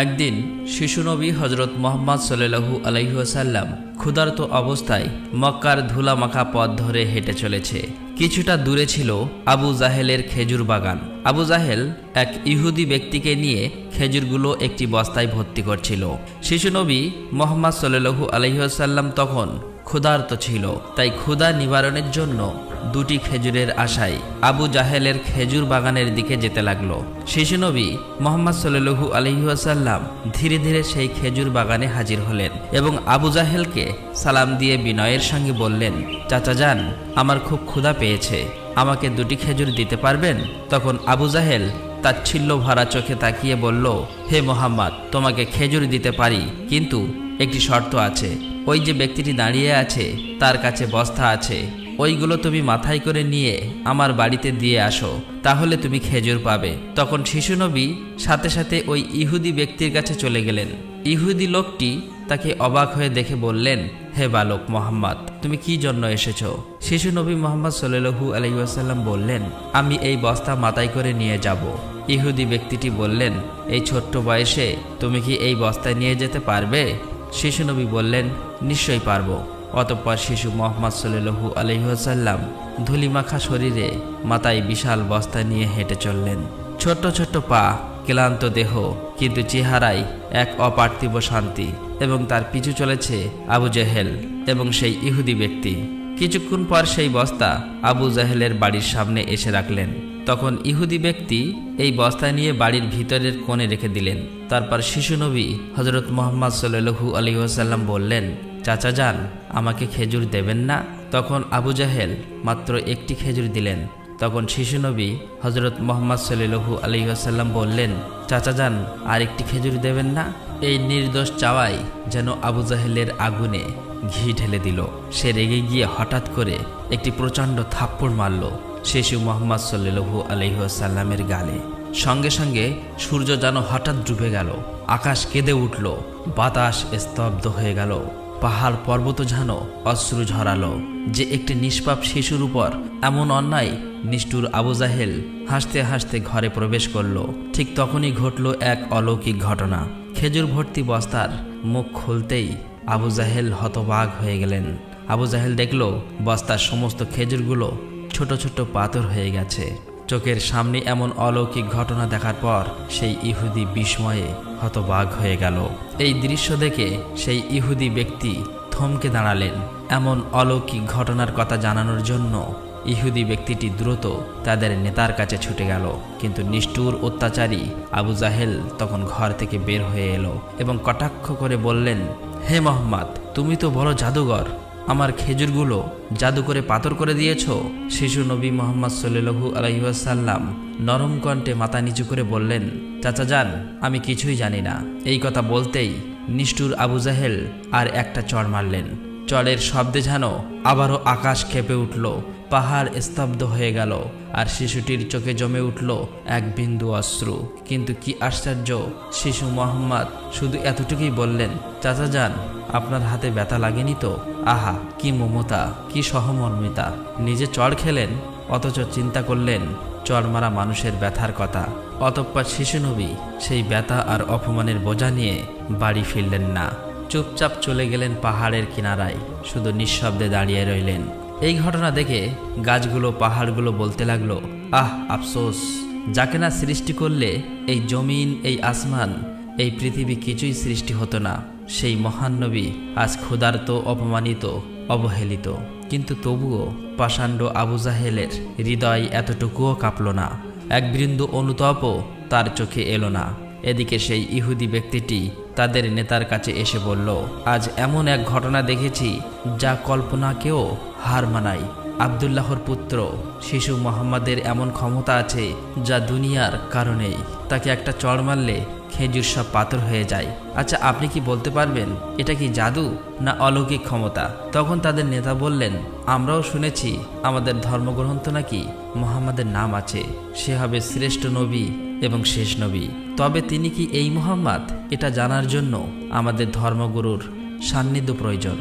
একদিন শিশু নবী হজরত মুহাম্মদ সাল্লাল্লাহু আলাইহি ওয়াসাল্লাম ক্ষুধার্ত অবস্থায় মক্কার ধুলামাখা পথ ধরে হেঁটে চলেছে। কিছুটা দূরে ছিল আবু জাহেলের খেজুর বাগান। আবু জাহেল এক ইহুদি ব্যক্তিকে নিয়ে খেজুরগুলো একটি বস্তায় ভর্তি করছিল। শিশু নবী মুহাম্মদ সাল্লাল্লাহু আলাইহি ওয়াসাল্লাম তখন ক্ষুধার্ত ছিল, তাই ক্ষুধা নিবারণের জন্য দুটি খেজুরের আশায় আবু জাহেলের খেজুর বাগানের দিকে যেতে লাগলো। শিশু নবী মুহাম্মদ সাল্লাল্লাহু আলাইহি ওয়াসাল্লাম ধীরে ধীরে সেই খেজুর বাগানে হাজির হলেন এবং আবু জাহেলকে সালাম দিয়ে বিনয়ের সঙ্গে বললেন, চাচা যান, আমার খুব ক্ষুধা পেয়েছে, আমাকে দুটি খেজুর দিতে পারবেন? তখন আবু জাহেল তাচ্ছিল্য ভরা চোখে তাকিয়ে বলল, হে মুহাম্মদ, তোমাকে খেজুর দিতে পারি, কিন্তু একটি শর্ত আছে। ওই যে ব্যক্তিটি দাঁড়িয়ে আছে তার কাছে বস্তা আছে, ওইগুলো তুমি মাথায় করে নিয়ে আমার বাড়িতে দিয়ে আসো, তাহলে তুমি খেজুর পাবে। তখন শিশু নবী সাথে সাথে ওই ইহুদি ব্যক্তির কাছে চলে গেলেন। ইহুদি লোকটি তাকে অবাক হয়ে দেখে বললেন, হে বালক মুহাম্মদ, তুমি কি জন্য এসেছো? শিশু নবী মুহাম্মদ সাল্লাল্লাহু আলাইহি ওয়াসাল্লাম বললেন, আমি এই বস্তা মাথায় করে নিয়ে যাব। ইহুদি ব্যক্তিটি বললেন, এই ছোট্ট বয়সে তুমি কি এই বস্তায় নিয়ে যেতে পারবে? শিশু নবী বললেন, নিশ্চয়ই পারবো। অতঃপর শিশু মুহাম্মদ সাল্লাল্লাহু আলাইহি ওয়াসাল্লাম ধুলিমাখা শরীরে মাথায় বিশাল বস্তা নিয়ে হেঁটে চললেন। ছোট্ট ছোট্ট পা, ক্লান্ত দেহ, কিন্তু চেহারায় এক অপার্থিব শান্তি। এবং তার পিছু চলেছে আবু জাহেল এবং সেই ইহুদি ব্যক্তি। কিছুক্ষণ পর সেই বস্তা আবু জাহেলের বাড়ির সামনে এসে রাখলেন। তখন ইহুদি ব্যক্তি এই বস্তা নিয়ে বাড়ির ভিতরের কোণে রেখে দিলেন। তারপর শিশু নবী হজরত মুহাম্মদ সাল্লাল্লাহু আলাইহি ওয়াসাল্লাম বললেন, চাচা যান, আমাকে খেজুর দেবেন না? তখন আবু জাহেল মাত্র একটি খেজুর দিলেন। তখন শিশু নবী হজরত মুহাম্মদ সাল্লাল্লাহু আলাইহি ওয়াসাল্লাম বললেন, চাচা যান, আর একটি খেজুর দেবেন না? এই নির্দোষ চাওয়াই যেন আবু জাহেলের আগুনে ঘি ঢেলে দিল। সে রেগে গিয়ে হঠাৎ করে একটি প্রচণ্ড থাপ্পড় মারল শিশু মুহাম্মদ সাল্লাল্লাহু আলাইহি ওয়াসাল্লামের গালে। সঙ্গে সঙ্গে সূর্য যেন হঠাৎ ডুবে গেল, আকাশ কেঁদে উঠল, বাতাস স্তব্ধ হয়ে গেল, পাহাড় পর্বত যেন অশ্রু ঝরালো। যে একটি নিষ্পাপ শিশুর উপর এমন অন্যায়! নিষ্ঠুর আবু জাহেল হাসতে হাসতে ঘরে প্রবেশ করল। ঠিক তখনই ঘটল এক অলৌকিক ঘটনা। খেজুর ভর্তি বস্তার মুখ খুলতেই আবু জাহেল হতবাক হয়ে গেলেন। আবু জাহেল দেখল বস্তার সমস্ত খেজুরগুলো ছোট ছোট পাথর হয়ে গেছে। চোখের সামনে এমন অলৌকিক ঘটনা দেখার পর সেই ইহুদি বিস্ময়ে হতবাক হয়ে গেল। এই দৃশ্য দেখে সেই ইহুদি ব্যক্তি থমকে দাঁড়ালেন। এমন অলৌকিক ঘটনার কথা জানানোর জন্য ইহুদি ব্যক্তিটি দ্রুত তাদের নেতার কাছে ছুটে গেল। কিন্তু নিষ্ঠুর অত্যাচারী আবু জাহেল তখন ঘর থেকে বের হয়ে এলো এবং কটাক্ষ করে বললেন, হে মুহাম্মদ, তুমি তো বড় জাদুঘর, আমার খেজুরগুলো জাদু করে পাথর করে দিয়েছ। শিশু নবী মুহাম্মদ সাল্লাল্লাহু আলাইহি ওয়াসাল্লাম নরম কণ্ঠে মাথা নিচু করে বললেন, চাচা যান, আমি কিছুই জানি না। এই কথা বলতেই নিষ্ঠুর আবু জাহেল আর একটা চড় মারলেন। চড়ের শব্দে যেন আবারও আকাশ কেঁপে উঠল, পাহাড় স্তব্ধ হয়ে গেল, আর শিশুটির চোখে জমে উঠল এক বিন্দু অশ্রু। কিন্তু কি আশ্চর্য, শিশু মুহাম্মদ শুধু এতটুকুই বললেন, চাচা যান, আপনার হাতে ব্যথা লাগেনি তো? আহা, কি মমতা, কি সহমর্মিতা! নিজে চড় খেলেন, অথচ চিন্তা করলেন চড় মারা মানুষের ব্যথার কথা। অতঃপর শিশু নবী সেই ব্যথা আর অপমানের বোঝা নিয়ে বাড়ি ফিরলেন না। চুপচাপ চলে গেলেন পাহাড়ের কিনারায়, শুধু নিঃশব্দে দাঁড়িয়ে রইলেন। এই ঘটনা দেখে গাছগুলো, পাহাড়গুলো বলতে লাগলো, আহ আফসোস, যাকে না সৃষ্টি করলে এই জমিন, এই আসমান, এই পৃথিবী কিছুই সৃষ্টি হতো না। সেই মহান নবী আজ ক্ষুধার্ত, অপমানিত, অবহেলিত। কিন্তু তবুও পাষাণ্ড আবু জাহেলের হৃদয় এতটুকুও কাঁপল না, এক বিন্দু অনুতাপও তার চোখে এলো না। এদিকে সেই ইহুদি ব্যক্তিটি তাদের নেতার কাছে এসে বলল, আজ এমন এক ঘটনা দেখেছি যা কল্পনাকেও হার মানায়। আব্দুল্লাহর পুত্র শিশু মুহাম্মাদের এমন ক্ষমতা আছে যা দুনিয়ার কারণেই। তাকে একটা চড় মারলে খেজুর সব পাথর হয়ে যায়। আচ্ছা, আপনি কি বলতে পারবেন এটা কি জাদু না অলৌকিক ক্ষমতা? তখন তাদের নেতা বললেন, আমরাও শুনেছি আমাদের ধর্মগ্রন্থ নাকি মুহাম্মাদের নাম আছে, সে হবে শ্রেষ্ঠ নবী এবং শেষ নবী। তবে তিনি কি এই মুহাম্মদ, এটা জানার জন্য আমাদের ধর্মগুরুর সান্নিধ্য প্রয়োজন।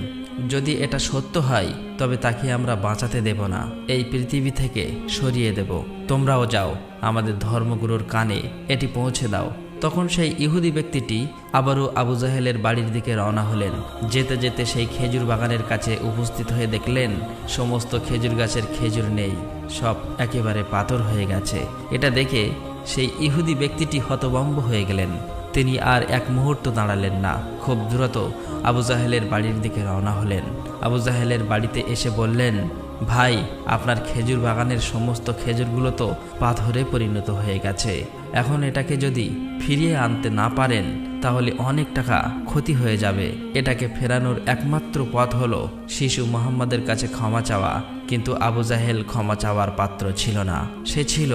যদি এটা সত্য হয় তবে তাকে আমরা বাঁচাতে দেব না, এই পৃথিবী থেকে সরিয়ে দেব। তোমরাও যাও, আমাদের ধর্মগুরুর কানে এটি পৌঁছে দাও। তখন সেই ইহুদি ব্যক্তিটি আবারও আবু জাহেলের বাড়ির দিকে রওনা হলেন। যেতে যেতে সেই খেজুর বাগানের কাছে উপস্থিত হয়ে দেখলেন সমস্ত খেজুর গাছের খেজুর নেই, সব একেবারে পাথর হয়ে গেছে। এটা দেখে সেই ইহুদি ব্যক্তিটি হতভম্ব হয়ে গেলেন। তিনি আর এক মুহূর্ত দাঁড়ালেন না, খুব দ্রুত আবু জাহেলের বাড়ির দিকে রওনা হলেন। আবু জাহেলের বাড়িতে এসে বললেন, ভাই, আপনার খেজুর বাগানের সমস্ত খেজুরগুলো তো পাথরে পরিণত হয়ে গেছে। এখন এটাকে যদি ফিরিয়ে আনতে না পারেন তাহলে অনেক টাকা ক্ষতি হয়ে যাবে। এটাকে ফেরানোর একমাত্র পথ হলো শিশু মুহাম্মাদের কাছে ক্ষমা চাওয়া। কিন্তু আবু জাহেল ক্ষমা চাওয়ার পাত্র ছিল না। সে ছিল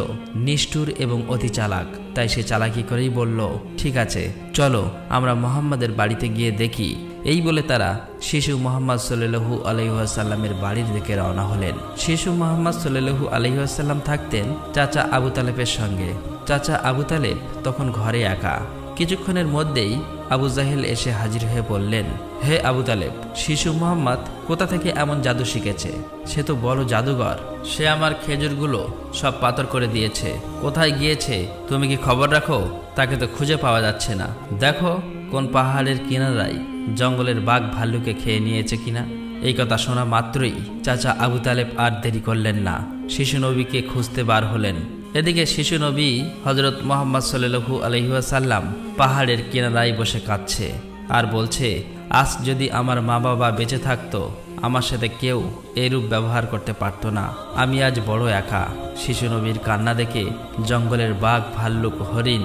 নিষ্ঠুর এবং অতি চালাক। তাই সে চালাকি করেই বলল, ঠিক আছে, চলো আমরা মুহাম্মাদের বাড়িতে গিয়ে দেখি। এই বলে তারা শিশু মুহাম্মদ সাল্লাল্লাহু আলাইহি ওয়াসাল্লামের বাড়ির দিকে রওনা হলেন। শিশু মুহাম্মদ সাল্লাল্লাহু আলাইহি ওয়াসাল্লাম থাকতেন চাচা আবু তালেবের সঙ্গে। চাচা আবু তালেব তখন ঘরে একা। কিছুক্ষণের মধ্যেই আবু জাহেল এসে হাজির হয়ে বললেন, হে আবু তালেব, শিশু মুহাম্মদ কোথা থেকে এমন জাদু শিখেছে? সে তো বড় জাদুঘর। সে আমার খেজুরগুলো সব পাথর করে দিয়েছে। কোথায় গিয়েছে তুমি কি খবর রাখো? তাকে তো খুঁজে পাওয়া যাচ্ছে না। দেখো কোন পাহাড়ের কিনারায় জঙ্গলের বাঘ ভাল্লুকে খেয়ে নিয়েছে কিনা। এই কথা শোনা মাত্রই চাচা আবু তালেব আর দেরি করলেন না, শিশু নবীকে খুঁজতে বার হলেন। এদিকে শিশু নবী হযরত মুহাম্মদ সাল্লাল্লাহু আলাইহি ওয়াসাল্লাম পাহাড়ের কিনারায় বসে কাঁদছে আর বলছে, আজ যদি আমার মা বাবা বেঁচে থাকতো আমার সাথে কেউ এরূপ ব্যবহার করতে পারত না। আমি আজ বড় একা। শিশু নবীর কান্না দেখে জঙ্গলের বাঘ ভাল্লুক হরিণ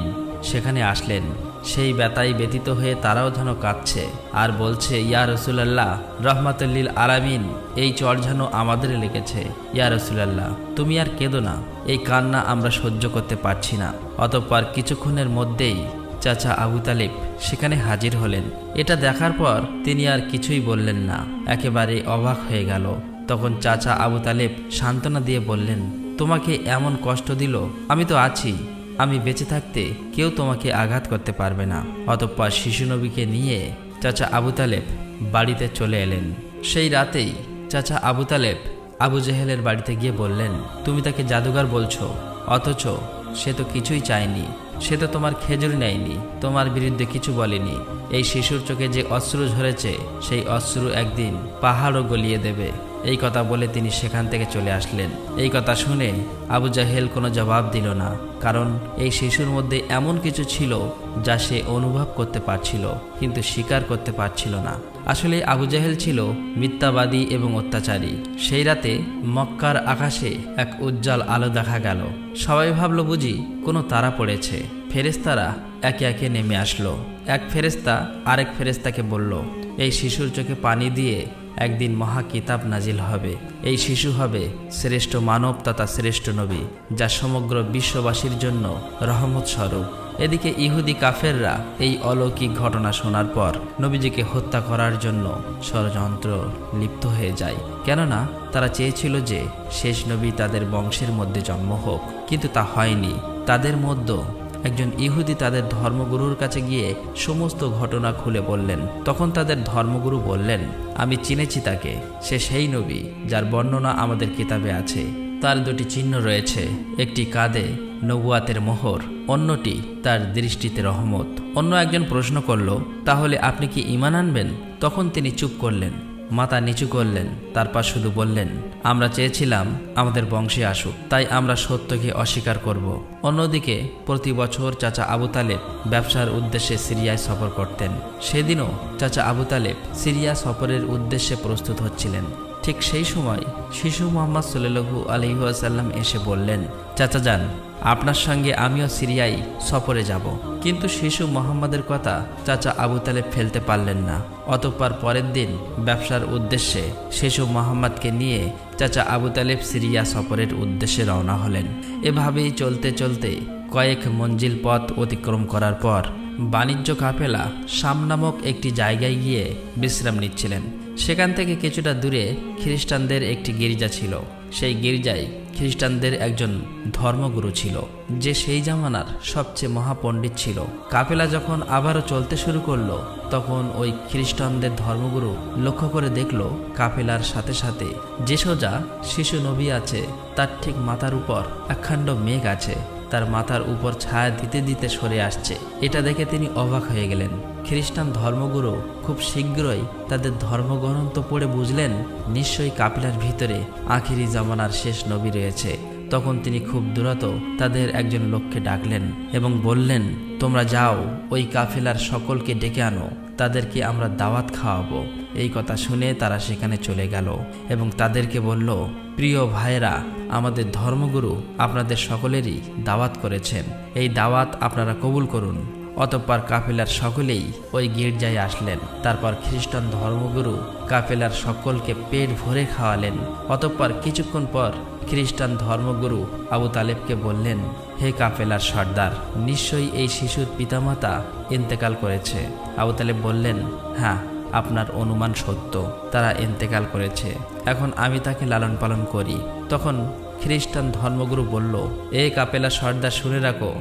সেখানে আসলেন। সেই ব্যথায় ব্যতীত হয়ে তারাও যেন কাঁদছে আর বলছে, ইয়া রাসূলুল্লাহ, রাহমাতুল লিল আলামিন, এই চর যেন আমাদের লেগেছে। ইয়া রাসূলুল্লাহ, তুমি আর কেঁদো না, এই কান্না আমরা সহ্য করতে পারছি না। অতঃপর কিছুক্ষণের মধ্যেই চাচা আবু তালেব সেখানে হাজির হলেন। এটা দেখার পর তিনি আর কিছুই বললেন না, একেবারে অবাক হয়ে গেল। তখন চাচা আবু তালেব সান্ত্বনা দিয়ে বললেন, তোমাকে এমন কষ্ট দিল, আমি তো আছি। আমি বেঁচে থাকতে কেউ তোমাকে আঘাত করতে পারবে না। অতঃপর শিশু নবীকে নিয়ে চাচা আবু তালেব বাড়িতে চলে এলেন। সেই রাতেই চাচা আবু তালেব আবু জাহেলের বাড়িতে গিয়ে বললেন, তুমি তাকে জাদুঘর বলছো, অথচ সে তো কিছুই চায়নি। সে তো তোমার খেজুর নেয়নি, তোমার বিরুদ্ধে কিছু বলেনি। এই শিশুর চোখে যে অশ্রু ঝরেছে সেই অশ্রু একদিন পাহাড়ও গলিয়ে দেবে। এই কথা বলে তিনি সেখান থেকে চলে আসলেন। এই কথা শুনে আবু জাহেল কোনো জবাব দিল না, কারণ এই শিশুর মধ্যে এমন কিছু ছিল যা সে অনুভব করতে পারছিল কিন্তু স্বীকার করতে পারছিল না। আসলে আবু জাহেল ছিল মিথ্যাবাদী এবং অত্যাচারী। সেই রাতে মক্কার আকাশে এক উজ্জ্বল আলো দেখা গেল। সবাই ভাবল বুঝি কোনো তারা পড়েছে। ফেরেশতারা একে একে নেমে আসলো। এক ফেরেশতা আরেক ফেরেশতাকে বলল, এই শিশুর চোখে পানি দিয়ে একদিন মহা কিতাব নাজিল হবে। এই শিশু হবে শ্রেষ্ঠ মানব তথা শ্রেষ্ঠ নবী, যা সমগ্র বিশ্ববাসীর জন্য রহমত স্বরূপ। এদিকে ইহুদি কাফেররা এই অলৌকিক ঘটনা শোনার পর নবীজিকে হত্যা করার জন্য ষড়যন্ত্র লিপ্ত হয়ে যায়। কেননা তারা চেয়েছিল যে শেষ নবী তাদের বংশের মধ্যে জন্ম হোক, কিন্তু তা হয়নি। তাদের মধ্যে একজন ইহুদি তাদের ধর্মগুরুর কাছে গিয়ে সমস্ত ঘটনা খুলে বললেন। তখন তাদের ধর্মগুরু বললেন, আমি চিনেছি তাকে, সে সেই নবী যার বর্ণনা আমাদের কিতাবে আছে। তার দুটি চিহ্ন রয়েছে, একটি কাঁধে নবুয়াতের মোহর, অন্যটি তার দৃষ্টিতে রহমত। অন্য একজন প্রশ্ন করল, তাহলে আপনি কি ঈমান আনবেন? তখন তিনি চুপ করলেন, মাথা নিচু করলেন, তারপর শুধু বললেন, আমরা চেয়েছিলাম আমাদের বংশে আসুক, তাই আমরা সত্যকে অস্বীকার করব। অন্যদিকে প্রতি বছর চাচা আবু তালেব ব্যবসার উদ্দেশ্যে সিরিয়ায় সফর করতেন। সেদিনও চাচা আবু তালেব সিরিয়া সফরের উদ্দেশ্যে প্রস্তুত হচ্ছিলেন। ঠিক সেই সময় শিশু মুহাম্মদ সাল্লাল্লাহু আলাইহি ওয়াসাল্লাম এসে বললেন, চাচা যান, আপনার সঙ্গে আমিও সিরিয়ায় সফরে যাব। কিন্তু শিশু মুহাম্মাদের কথা চাচা আবু তালেব ফেলতে পারলেন না। অতঃপর পরের দিন ব্যবসার উদ্দেশ্যে শিশু মুহাম্মাদকে নিয়ে চাচা আবু তালেব সিরিয়া সফরের উদ্দেশ্যে রওনা হলেন। এভাবেই চলতে চলতে কয়েক মঞ্জিল পথ অতিক্রম করার পর বাণিজ্য কাফেলা শাম নামক একটি জায়গায় গিয়ে বিশ্রাম নিচ্ছিলেন। সেখান থেকে কিছুটা দূরে খ্রিস্টানদের একটি গির্জা ছিল। সেই গির্জায় খ্রিস্টানদের একজন ধর্মগুরু ছিল, যে সেই জামানার সবচেয়ে মহাপণ্ডিত ছিল। কাফেলা যখন আবারও চলতে শুরু করলো, তখন ওই খ্রিস্টানদের ধর্মগুরু লক্ষ্য করে দেখল কাফেলার সাথে সাথে যে সোজা শিশু নবী আছে তার ঠিক মাথার উপর একখণ্ড মেঘ আছে। তার মাথার উপর ছায়া দিতে দিতে সরে আসছে। এটা দেখে তিনি অবাক হয়ে গেলেন। খ্রিস্টান ধর্মগুরু খুব শীঘ্রই তাদের ধর্মগ্রন্থ পড়ে বুঝলেন নিশ্চয়ই কাফেলার ভিতরে আখিরি জামানার শেষ নবী রয়েছে। তখন তিনি খুব দ্রুত তাদের একজন লোককে ডাকলেন এবং বললেন, তোমরা যাও, ওই কাফেলার সকলকে ডেকে আনো, তাদেরকে আমরা দাওয়াত খাওয়াবো। এই কথা শুনে তারা সেখানে চলে গেল এবং তাদেরকে বলল, প্রিয় ভাইরা, আমাদের ধর্মগুরু আপনাদের সকলেরই দাওয়াত করেছেন, এই দাওয়াত আপনারা কবুল করুন। অতঃপর কাফেলার সকলেই ওই গির্জায় আসলেন। তারপর খ্রিস্টান ধর্মগুরু কাফেলার সকলকে পেট ভরে খাওয়ালেন। অতঃপর কিছুক্ষণ পর খ্রিস্টান ধর্মগুরু আবু তালেবকে বললেন, হে কাফেলার সর্দার, নিশ্চয়ই এই শিশুর পিতামাতা ইন্তেকাল করেছে। আবু তালেব বললেন, হ্যাঁ, আপনার অনুমান সত্য, তারা ইন্তেকাল করেছে। এখন আমি তাকে লালন পালন করি। তখন খ্রিস্টান ধর্মগুরু বলল, এ কাফেলার সর্দার, শুনে রাখো,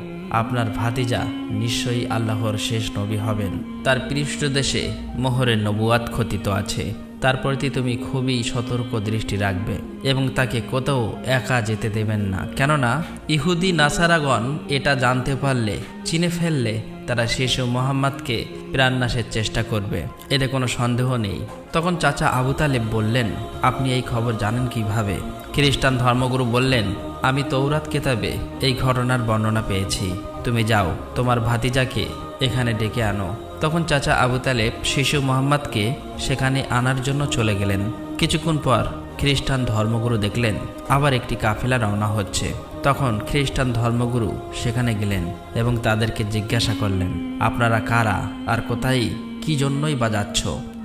আপনার ভাতিজা নিশ্চয়ই আল্লাহর শেষ নবী হবেন। তার পৃষ্ঠদেশে মোহরের নবুয়াত খচিত আছে। তার প্রতি তুমি খুবই সতর্ক দৃষ্টি রাখবে এবং তাকে কোথাও একা যেতে দেবেন না। কেননা ইহুদি নাসারাগণ এটা জানতে পারলে, চিনে ফেললে, তারা শিশু মোহাম্মদকে প্রাণনাশের চেষ্টা করবে, এতে কোনো সন্দেহ নেই। তখন চাচা আবু তালেব বললেন, আপনি এই খবর জানেন কিভাবে? খ্রিস্টান ধর্মগুরু বললেন, আমি তৌরাত কেতাবে এই ঘটনার বর্ণনা পেয়েছি। তুমি যাও, তোমার ভাতিজাকে এখানে ডেকে আনো। তখন চাচা আবু তালেব শিশু মোহাম্মদকে সেখানে আনার জন্য চলে গেলেন। কিছুক্ষণ পর খ্রিস্টান ধর্মগুরু দেখলেন আবার একটি কাফেলা রওনা হচ্ছে। তখন খ্রিস্টান ধর্মগুরু সেখানে গেলেন এবং তাদেরকে জিজ্ঞাসা করলেন, আপনারা কারা আর কোথায়, কি জন্যই বা যাচ্ছ?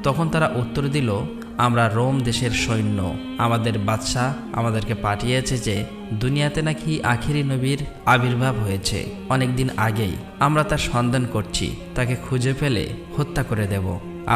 তখন তারা উত্তর দিল, আমরা রোম দেশের সৈন্য, আমাদের বাদশাহ আমাদেরকে পাঠিয়েছে যে দুনিয়াতে নাকি আখিরি নবীর আবির্ভাব হয়েছে অনেকদিন আগেই। আমরা তার সন্ধান করছি, তাকে খুঁজে পেলে হত্যা করে দেব।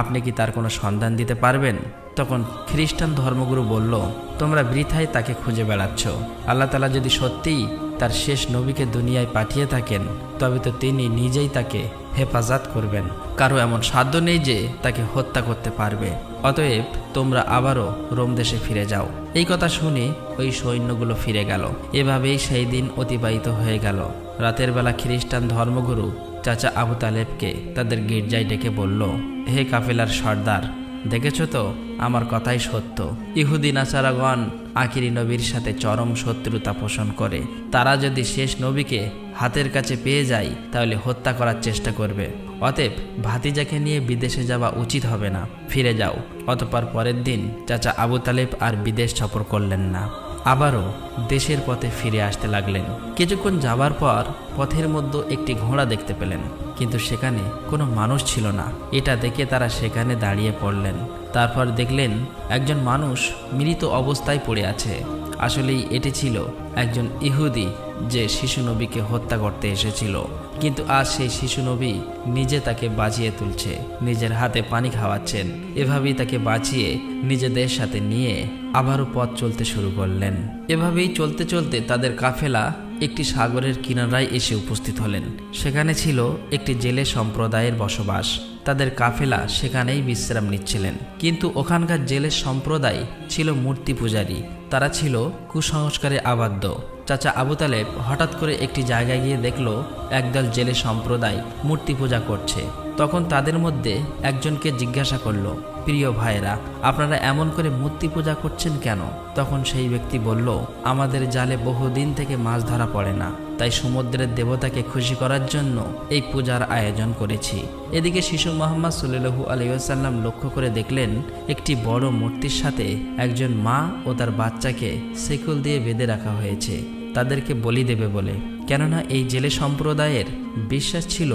আপনি কি তার কোনো সন্ধান দিতে পারবেন? তখন খ্রিস্টান ধর্মগুরু বলল, তোমরা বৃথায় তাকে খুঁজে বেড়াচ্ছ। আল্লাহ তাআলা যদি সত্যিই তার শেষ নবীকে দুনিয়ায় পাঠিয়ে থাকেন, তবে তো তিনি নিজেই তাকে হেফাজত করবেন। কারো এমন সাধ্য নেই যে তাকে হত্যা করতে পারবে। অতএব তোমরা আবারও রোম দেশে ফিরে যাও। এই কথা শুনে ওই সৈন্যগুলো ফিরে গেল। এভাবেই সেই দিন অতিবাহিত হয়ে গেল। রাতের বেলা খ্রিস্টান ধর্মগুরু চাচা আবু তালেবকে তাদের গির্জায় ডেকে বলল, হে কাফেলার সর্দার, দেখেছ তো, আমার কথাই সত্য। ইহুদি নাসারাগণ আখিরি নবীর সাথে চরম শত্রুতা পোষণ করে। তারা যদি শেষ নবীকে হাতের কাছে পেয়ে যায় তাহলে হত্যা করার চেষ্টা করবে। অতএব ভাতিজাকে নিয়ে বিদেশে যাওয়া উচিত হবে না, ফিরে যাও। অতঃপর পরের দিন চাচা আবু তালেব আর বিদেশ সফর করলেন না, আবারও দেশের পথে ফিরে আসতে লাগলেন। কিছুক্ষণ যাবার পর পথের মধ্যে একটি ঘোড়া দেখতে পেলেন, কিন্তু সেখানে কোনো মানুষ ছিল না। এটা দেখে তারা সেখানে দাঁড়িয়ে পড়লেন। তারপর দেখলেন একজন মানুষ মৃত অবস্থায় পড়ে আছে। আসলেই এটি ছিল একজন ইহুদি যে শিশু নবীকে হত্যা করতে এসেছিল। কিন্তু আজ সেই শিশু নবী নিজে তাকে বাঁচিয়ে তুলছে, নিজের হাতে পানি খাওয়াচ্ছেন। এভাবেই তাকে বাঁচিয়ে নিজেদের সাথে নিয়ে আবারও পথ চলতে শুরু করলেন। এভাবেই চলতে চলতে তাদের কাফেলা একটি সাগরের কিনারায় এসে উপস্থিত হলেন। সেখানে ছিল একটি জেলে সম্প্রদায়ের বসবাস। তাদের কাফেলা সেখানেই বিশ্রাম নিচ্ছিলেন। কিন্তু ওখানকার জেলে সম্প্রদায় ছিল মূর্তি পূজারী। তারা ছিল কুসংস্কারে আবদ্ধ। চাচা আবু তালেব হঠাৎ করে একটি জায়গায় গিয়ে দেখল একদল জেলে সম্প্রদায় মূর্তি পূজা করছে। তখন তাদের মধ্যে একজনকে জিজ্ঞাসা করল, প্রিয় ভাইরা, আপনারা এমন করে মূর্তি পূজা করছেন কেন? তখন সেই ব্যক্তি বলল, আমাদের জালে বহুদিন থেকে মাছ ধরা পড়ে না, তাই সমুদ্রের দেবতাকে খুশি করার জন্য এই পূজার আয়োজন করেছি। এদিকে শিশু মুহাম্মদ সাল্লাল্লাহু আলাইহি ওয়াসাল্লাম লক্ষ্য করে দেখলেন একটি বড় মূর্তির সাথে একজন মা ও তার বাচ্চাকে শিকল দিয়ে বেঁধে রাখা হয়েছে, তাদেরকে বলি দেবে বলে। কেননা এই জেলে সম্প্রদায়ের বিশ্বাস ছিল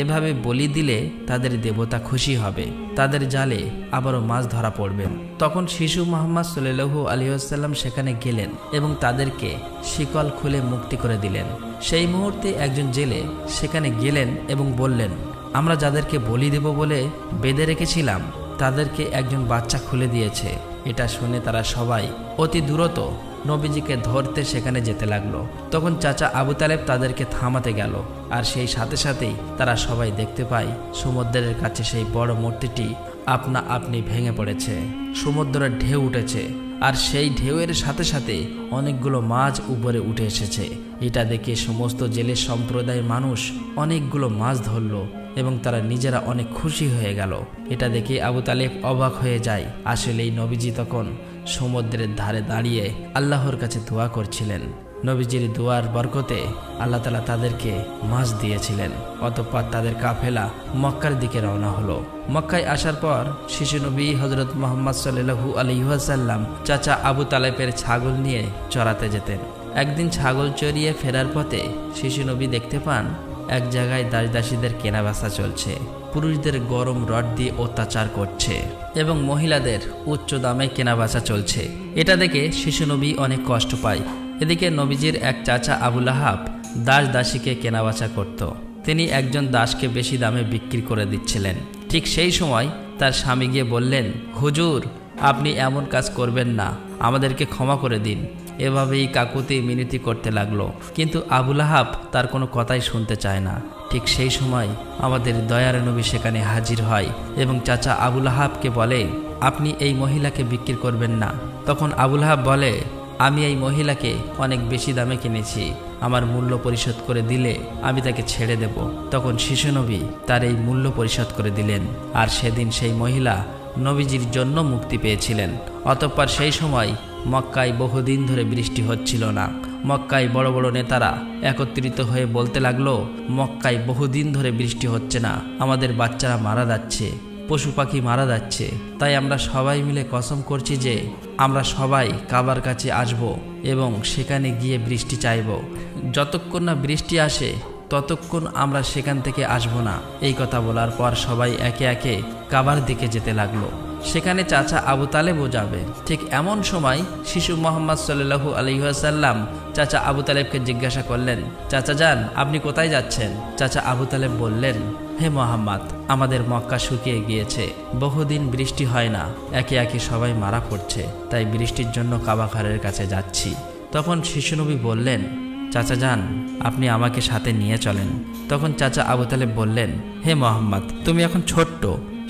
এভাবে বলি দিলে তাদের দেবতা খুশি হবে, তাদের জালে আবারও মাছ ধরা পড়বে। তখন শিশু মুহাম্মদ সাল্লাল্লাহু আলাইহি ওয়াসাল্লাম সেখানে গেলেন এবং তাদেরকে শিকল খুলে মুক্তি করে দিলেন। সেই মুহূর্তে একজন জেলে সেখানে গেলেন এবং বললেন, আমরা যাদেরকে বলি দেব বলে বেঁধে রেখেছিলাম তাদেরকে একজন বাচ্চা খুলে দিয়েছে। এটা শুনে তারা সবাই অতি দ্রুত নবীজিকে ধরতে সেখানে যেতে লাগলো। তখন চাচা আবু তালেব তাদেরকে থামাতে গেল, আর সেই সাথে সাথেই তারা সবাই দেখতে পায় সমুদ্রের কাছে সেই বড় মূর্তিটি আপনা আপনি ভেঙে পড়েছে। সমুদ্রের ঢেউ উঠেছে আর সেই ঢেউয়ের সাথে সাথে অনেকগুলো মাছ উপরে উঠে এসেছে। এটা দেখে সমস্ত জেলে সম্প্রদায়ের মানুষ অনেকগুলো মাছ ধরল এবং তারা নিজেরা অনেক খুশি হয়ে গেল। এটা দেখে আবু তালেব অবাক হয়ে যায়। আসলেই নবীজি তখন সমুদ্রের ধারে দাঁড়িয়ে আল্লাহর কাছে দোয়া করছিলেন। নবীজির দোয়ার বরকতে আল্লাহ তাআলা তাদেরকে মাছ দিয়েছিলেন। অতঃপর তাদের কাফেলা মক্কার দিকে রওনা হলো। মক্কায় আসার পর শিশু নবী হযরত মুহাম্মদ সাল্লাল্লাহু আলাইহি ওয়াসাল্লাম চাচা আবু তালেবের ছাগল নিয়ে চরাতে যেতেন। একদিন ছাগল চড়িয়ে ফেরার পথে শিশু নবী দেখতে পান এক জায়গায় দাসদাসীদের কেনাবেচা চলছে। পুরুষদের গরম রড দিয়ে অত্যাচার করছে এবং মহিলাদের উচ্চ দামে কেনাবেচা চলছে। এটা দেখে শিশু নবী অনেক কষ্ট পায়। এদিকে নবীজির এক চাচা আবু লাহাব দাসীকে কেনাবেচা করত। তিনি একজন দাসকে বেশি দামে বিক্রি করে দিচ্ছিলেন। ঠিক সেই সময় তার স্বামী গিয়ে বললেন, হুজুর, আপনি এমন কাজ করবেন না, আমাদেরকে ক্ষমা করে দিন। এভাবেই কাকুতি মিনতি করতে লাগলো, কিন্তু আবু লাহাব তার কোনো কথাই শুনতে চায় না। ঠিক সেই সময় আমাদের দয়ার নবী সেখানে হাজির হয় এবং চাচা আবু লাহাবকে বলে, আপনি এই মহিলাকে বিক্রি করবেন না। তখন আবু লাহাব বলে, আমি এই মহিলাকে অনেক বেশি দামে কিনেছি, আমার মূল্য পরিশোধ করে দিলে আমি তাকে ছেড়ে দেব। তখন শিশু নবী তার এই মূল্য পরিশোধ করে দিলেন, আর সেদিন সেই মহিলা নবীজির জন্য মুক্তি পেয়েছিলেন। অতঃপর সেই সময় মক্কায় বহুদিন ধরে বৃষ্টি হচ্ছিল না। মক্কায় বড় বড় নেতারা একত্রিত হয়ে বলতে লাগলো, মক্কায় বহুদিন ধরে বৃষ্টি হচ্ছে না, আমাদের বাচ্চারা মারা যাচ্ছে, পশু পাখি মারা যাচ্ছে। তাই আমরা সবাই মিলে কসম করছি যে আমরা সবাই কাবার কাছে আসব এবং সেখানে গিয়ে বৃষ্টি চাইব। যতক্ষণ না বৃষ্টি আসে ততক্ষণ আমরা সেখান থেকে আসব না। এই কথা বলার পর সবাই একে একে কাবার দিকে যেতে লাগলো। সেখানে চাচা আবু তালেবও যাবে। ঠিক এমন সময় শিশু মুহাম্মদ সাল্লাল্লাহু আলাইহি ওয়াসাল্লাম চাচা আবু তালেবকে জিজ্ঞাসা করলেন, চাচা যান, আপনি কোথায় যাচ্ছেন? চাচা আবু তালেব বললেন, হে মুহাম্মদ, আমাদের মক্কা শুকিয়ে গিয়েছে, বহুদিন বৃষ্টি হয় না, একে একে সবাই মারা পড়ছে, তাই বৃষ্টির জন্য কাবা ঘরের কাছে যাচ্ছি। তখন শিশুনবী বললেন, চাচা যান, আপনি আমাকে সাথে নিয়ে চলেন। তখন চাচা আবু তালেব বললেন, হে মুহাম্মদ, তুমি এখন ছোট্ট,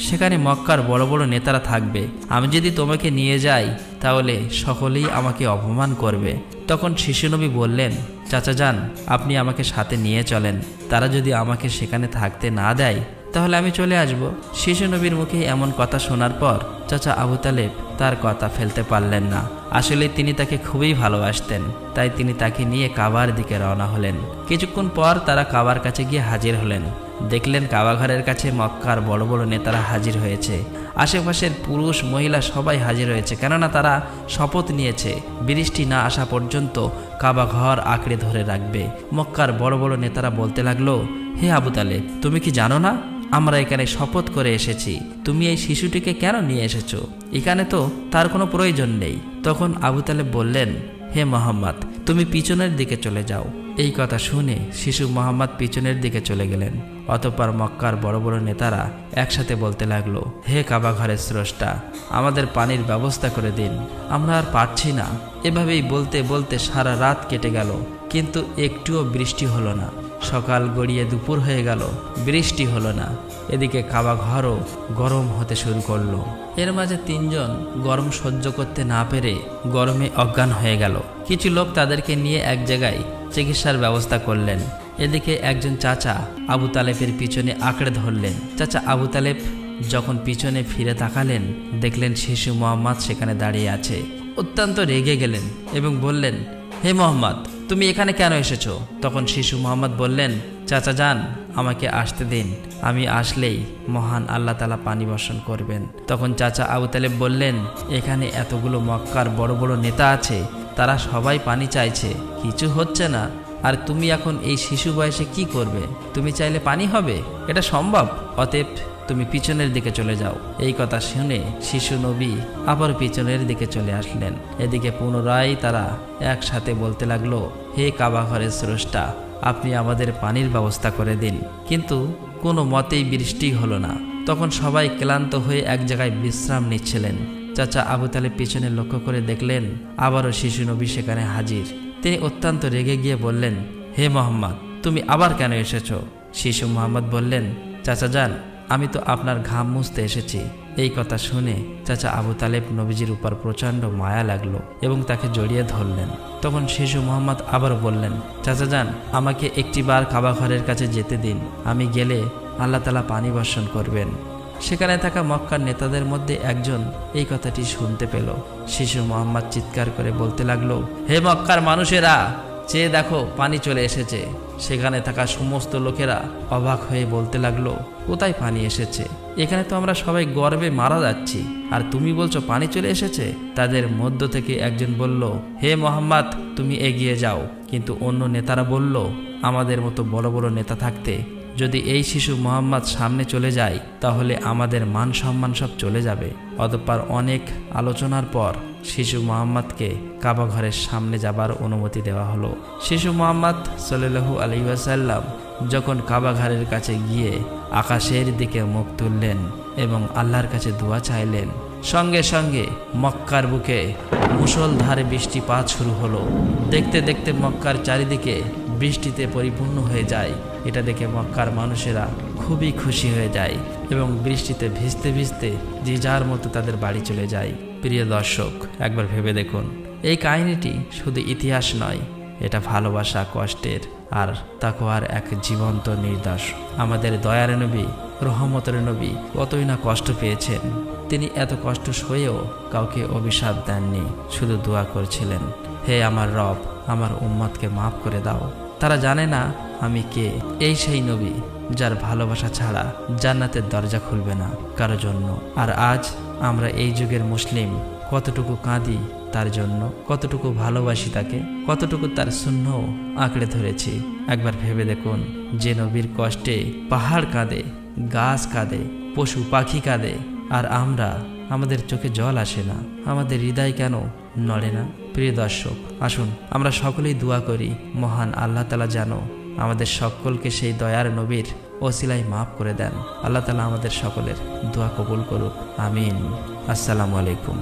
সেখানে মক্কার বড় বড় নেতারা থাকবে, আমি যদি তোমাকে নিয়ে যাই তাহলে সকলেই আমাকে অপমান করবে। তখন শিশুনবী বললেন, চাচা যান, আপনি আমাকে সাথে নিয়ে চলেন, তারা যদি আমাকে সেখানে থাকতে না দেয় তাহলে আমি চলে আসব। শিশু নবীর মুখে এমন কথা শোনার পর চাচা আবু তালেব তার কথা ফেলতে পারলেন না। আসলে তিনি তাকে খুবই ভালোবাসতেন, তাই তিনি তাকে নিয়ে কাবার দিকে রওনা হলেন। কিছুক্ষণ পর তারা কাবার কাছে গিয়ে হাজির হলেন। দেখলেন কাবা ঘরের কাছে মক্কার বড় বড় নেতারা হাজির হয়েছে। আশেপাশের পুরুষ মহিলা সবাই হাজির হয়েছে, কেননা তারা শপথ নিয়েছে বৃষ্টি না আসা পর্যন্ত কাবা ঘর আঁকড়ে ধরে রাখবে। মক্কার বড় বড় নেতারা বলতে লাগলো, হে আবু তালেব, তুমি কি জানো না আমরা এখানে শপথ করে এসেছি, তুমি এই শিশুটিকে কেন নিয়ে এসেছো? এখানে তো তার কোনো প্রয়োজন নেই। তখন আবু তালেব বললেন, হে মুহাম্মদ, তুমি পিছনের দিকে চলে যাও। এই কথা শুনে শিশু মুহাম্মদ পিছনের দিকে চলে গেলেন। অতঃপর মক্কার বড় বড় নেতারা একসাথে বলতে লাগলো, হে কাবা ঘরের স্রষ্টা, আমাদের পানির ব্যবস্থা করে দিন, আমরা আর পারছি না। এভাবেই বলতে বলতে সারা রাত কেটে গেল, কিন্তু একটুও বৃষ্টি হলো না। সকাল গড়িয়ে দুপুর হয়ে গেল, বৃষ্টি হলো না। এদিকে কাবা ঘরও গরম হতে শুরু করলো। এর মাঝে তিনজন গরম সহ্য করতে না পেরে গরমে অজ্ঞান হয়ে গেল। কিছু লোক তাদেরকে নিয়ে এক জায়গায় চিকিৎসার ব্যবস্থা করলেন। এদিকে একজন চাচা আবু তালেবের পিছনে আঁকড়ে ধরলেন। চাচা আবু তালেব যখন পিছনে ফিরে তাকালেন, দেখলেন শিশু মুহাম্মদ সেখানে দাঁড়িয়ে আছে। অত্যন্ত রেগে গেলেন এবং বললেন, হে মুহাম্মদ, তুমি এখানে কেন এসেছো? তখন শিশু মুহাম্মদ বললেন, চাচা যান, আমাকে আসতে দিন, আমি আসলেই মহান আল্লাহ তাআলা পানি বর্ষণ করবেন। তখন চাচা আবু তালেব বললেন, এখানে এতগুলো মক্কার বড় বড় নেতা আছে, তারা সবাই পানি চাইছে, কিছু হচ্ছে না, আর তুমি এখন এই শিশু বয়সে কি করবে? তুমি চাইলে পানি হবে? এটা সম্ভব? অতএব তুমি পিছনের দিকে চলে যাও। এই কথা শুনে শিশু নবী আবার পিছনের দিকে চলে আসলেন। এদিকে পুনরায় তারা একসাথে বলতে লাগলো, হে কাবা ঘরের স্রষ্টা, আপনি আমাদের পানির ব্যবস্থা করে দিন। কিন্তু কোনো মতেই বৃষ্টি হলো না। তখন সবাই ক্লান্ত হয়ে এক জায়গায় বিশ্রাম নিচ্ছিলেন। চাচা আবু তালেব পিছনে লক্ষ্য করে দেখলেন আবারও শিশু নবী সেখানে হাজির। তিনি অত্যন্ত রেগে গিয়ে বললেন, হে মুহাম্মদ, তুমি আবার কেন এসেছো? শিশু মুহাম্মদ বললেন, চাচা যান, আমি তো আপনার ঘাম মুছতে এসেছি। এই কথা শুনে চাচা আবু তালেব নবীজির উপর প্রচণ্ড মায়া লাগলো এবং তাকে জড়িয়ে ধরলেন। তখন শিশু মোহাম্মদ আবার বললেন, চাচা যান, আমাকে একটিবার কাবা ঘরের কাছে যেতে দিন। আমি গেলে আল্লাহ তাআলা পানি বর্ষণ করবেন। সেখানে থাকা মক্কার নেতাদের মধ্যে একজন এই কথাটি শুনতে পেল। শিশু মোহাম্মদ চিৎকার করে বলতে লাগলো, হে মক্কার মানুষেরা, চেয়ে দেখো, পানি চলে এসেছে। সেখানে থাকা সমস্ত লোকেরা অবাক হয়ে বলতে লাগলো, কোথায় পানি এসেছে? এখানে তো আমরা সবাই গর্বে মারা যাচ্ছি, আর তুমি বলছো পানি চলে এসেছে? তাদের মধ্য থেকে একজন বলল, হে মোহাম্মদ, তুমি এগিয়ে যাও। কিন্তু অন্য নেতারা বলল, আমাদের মতো বড় বড় নেতা থাকতে যদি এই শিশু মোহাম্মদ সামনে চলে যায় তাহলে আমাদের মান সম্মান সব চলে যাবে। অতঃপর অনেক আলোচনার পর শিশু মোহাম্মদকে কাবা ঘরের সামনে যাবার অনুমতি দেওয়া হলো। শিশু মোহাম্মদ সাল্লাল্লাহু আলাইহি ওয়াসাল্লাম যখন কাবা ঘরের কাছে গিয়ে আকাশের দিকে মুখ তুললেন এবং আল্লাহর কাছে দোয়া চাইলেন, সঙ্গে সঙ্গে মক্কার বুকে মুষলধারে বৃষ্টিপাত শুরু হলো। দেখতে দেখতে মক্কার চারিদিকে বৃষ্টিতে পরিপূর্ণ হয়ে যায়। এটা দেখে মক্কার মানুষেরা খুবই খুশি হয়ে যায় এবং বৃষ্টিতে ভিজতে ভিজতে যে যার মতো তাদের বাড়ি চলে যায়। প্রিয় দর্শক, একবার ভেবে দেখুন, এই কাহিনীটি শুধু ইতিহাস নয়, এটা ভালোবাসা, কষ্টের আর তাকওয়ার এক জীবন্ত নির্দেশ। আমাদের দয়ার নবী, রহমতের নবী কতই না কষ্ট পেয়েছেন। তিনি এত কষ্ট সয়েও কাউকে অভিশাপ দেননি, শুধু দোয়া করছিলেন, হে আমার রব, আমার উম্মতকে মাফ করে দাও। তারা জানে না আমি কে। এই সেই নবী যার ভালোবাসা ছাড়া জান্নাতের দরজা খুলবে না কারো জন্য। আর আজ আমরা এই যুগের মুসলিম কতটুকু কাঁদি তার জন্য, কতটুকু ভালোবাসি তাকে, কতটুকু তার শূন্য আঁকড়ে ধরেছি। একবার ভেবে দেখুন, যে নবীর কষ্টে পাহাড় কাঁদে, গাছ কাঁদে, পশু পাখি কাঁদে, আর আমাদের চোখে জল আসে না, আমাদের হৃদয় কেন নড়ে না? প্রিয় দর্শক, আসুন আমরা সকলেই দোয়া করি, মহান আল্লাহ তাআলা যেন আমাদের সকলকে সেই দয়ার নবীর ওসিলায় মাফ করে দেন। আল্লাহ তাআলা আমাদের সকলের দোয়া কবুল করুক, আমিন। আসসালামু আলাইকুম।